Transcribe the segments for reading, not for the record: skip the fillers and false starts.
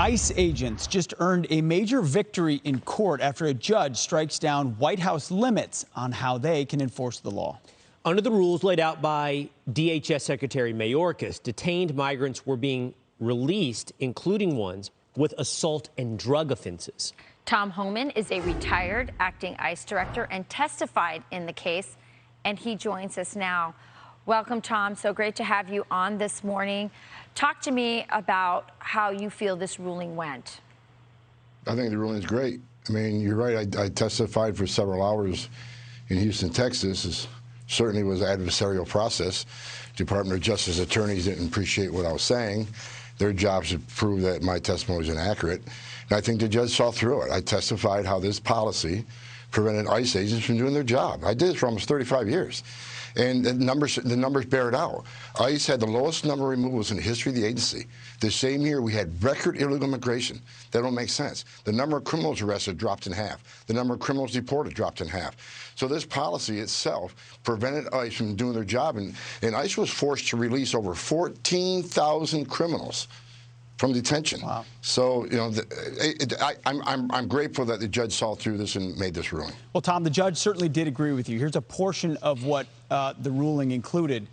ICE agents just earned a major victory in court after a judge strikes down White House limits on how they can enforce the law. Under the rules laid out by DHS Secretary Mayorkas, detained migrants were being released, including ones with assault and drug offenses. Tom Homan is a retired acting ICE director and testified in the case, and he joins us now. Welcome, Tom. So great to have you on this morning. Talk to me about how you feel this ruling went. I think the ruling is great. I mean, you're right. I testified for several hours in Houston, Texas. It certainly was an adversarial process. Department of Justice attorneys didn't appreciate what I was saying. Their job is to prove that my testimony was inaccurate. And I think the judge saw through it. I testified how this policy prevented ICE agents from doing their job. I did this for almost 35 years. And the numbers bear it out. ICE had the lowest number of removals in the history of the agency. The same year, we had record illegal immigration. That don't make sense. The number of criminals arrested dropped in half. The number of criminals deported dropped in half. So this policy itself prevented ICE from doing their job. And ICE was forced to release over 14,000 criminals from detention. Wow. So, you know, I'm grateful that the judge saw through this and made this ruling. Well, Tom, the judge certainly did agree with you. Here's a portion of what the ruling included,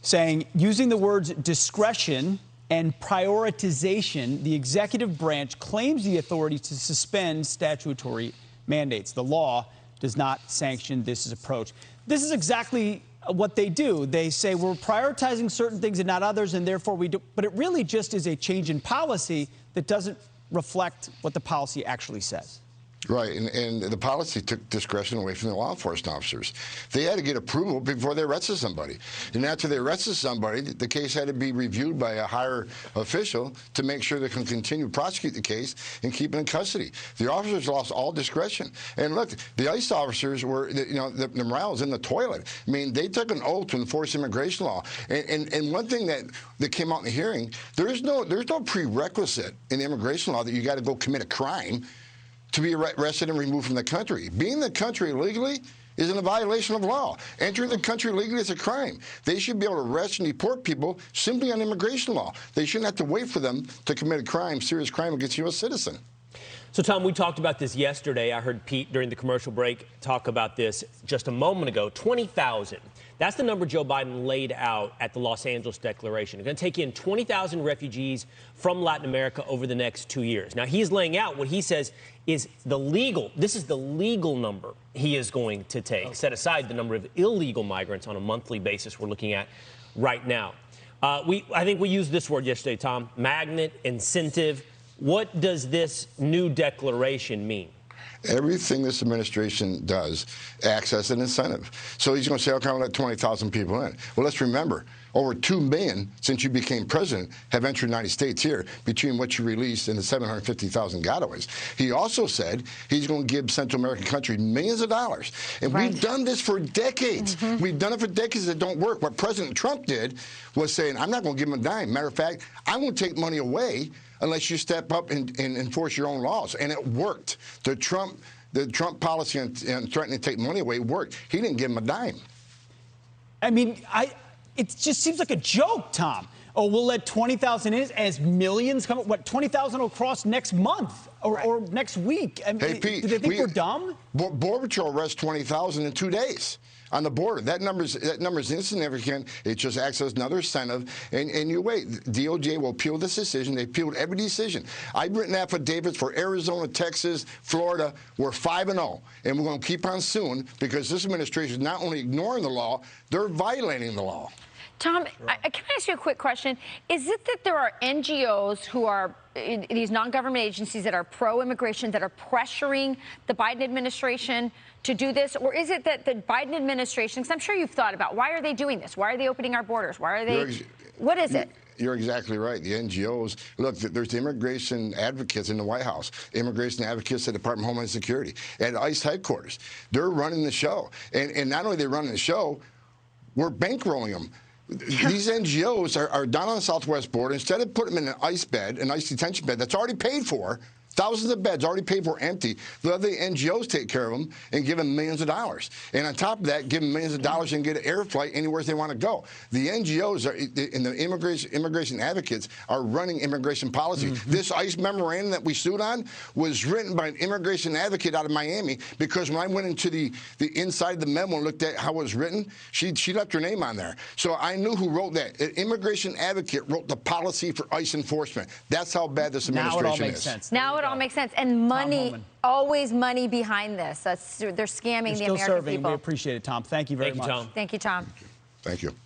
saying, using the words discretion and prioritization, the executive branch claims the authority to suspend statutory mandates. The law does not sanction this approach. This is exactly what they do. They say we're prioritizing certain things and not others, and therefore we do. But it really just is a change in policy that doesn't reflect what the policy actually says. Right, and the policy took discretion away from the law enforcement officers. They had to get approval before they arrested somebody. And after they arrested somebody, the case had to be reviewed by a higher official to make sure they can continue to prosecute the case and keep it in custody. The officers lost all discretion. And look, the ICE officers were, you know, the morale was in the toilet. I mean, they took an oath to enforce immigration law. And one thing that came out in the hearing, there's no prerequisite in the immigration law that you got to go commit a crime to be arrested and removed from the country. Being in the country illegally is a violation of law. Entering the country illegally is a crime. They should be able to arrest and deport people simply on immigration law. They shouldn't have to wait for them to commit a crime, serious crime against a U.S. citizen. So, Tom, we talked about this yesterday. I heard Pete during the commercial break talk about this just a moment ago. 20,000. That's the number Joe Biden laid out at the Los Angeles Declaration. They're going to take in 20,000 refugees from Latin America over the next 2 years. Now, he's laying out what he says is this is the legal number he is going to take, set aside the number of illegal migrants on a monthly basis we're looking at right now. I think we used this word yesterday, Tom, magnet, incentive. What does this new declaration mean? Everything this administration does acts as an incentive. So he's going to say, okay, I'll let 20,000 people in. Well, let's remember, over 2 million since you became president have entered the United States here between what you released and the 750,000 gotaways. He also said he's going to give Central American countries millions of dollars. And we've done this for decades. Mm-hmm. We've done it for decades that don't work. What President Trump did was saying, I'm not going to give him a dime. Matter of fact, I won't take money away unless you step up and enforce your own laws. And it worked. The Trump policy and threatening to take money away worked. He didn't give him a dime. I mean, it just seems like a joke, Tom. Oh, we'll let 20,000 in as millions come. What, 20,000 will cross next month or next week? I mean, hey, Pete, do they think we're dumb? Border Patrol arrests 20,000 in 2 days on the border. That number's insignificant. It just acts as another incentive. And you wait. DOJ will appeal this decision. They appealed every decision. I've written affidavits for Arizona, Texas, Florida. We're 5-0. And we're going to keep on suing because this administration is not only ignoring the law, they're violating the law. Tom, can I ask you a quick question? Is it that there are NGOs who are these non-government agencies that are pro-immigration that are pressuring the Biden administration to do this? Or is it that the Biden administration, because I'm sure you've thought about, why are they doing this? Why are they opening our borders? Why are they? What is it? You're exactly right. The NGOs, look, there's the immigration advocates in the White House, immigration advocates at the Department of Homeland Security, at ICE headquarters. They're running the show. And not only are they running the show, we're bankrolling them. These NGOs are down on the southwest border. Instead of putting them in an ICE bed, an ICE detention bed that's already paid for, Thousands of beds already paid for, empty. Let the NGOs take care of them and give them millions of dollars. And on top of that, give them millions of dollars and get an air flight anywhere they want to go. The NGOs and the immigration advocates are running immigration policy. This ICE memorandum that we sued on was written by an immigration advocate out of Miami, because when I went into the inside of the memo and looked at how it was written, she left her name on there. So I knew who wrote that. An immigration advocate wrote the policy for ICE enforcement. That's how bad this administration Now it all makes is. sense. Now it all makes sense. And money, always money behind this. They're scamming the American serving. people. We appreciate it, Tom. Thank you very much. Tom. Thank you, Tom. Thank you.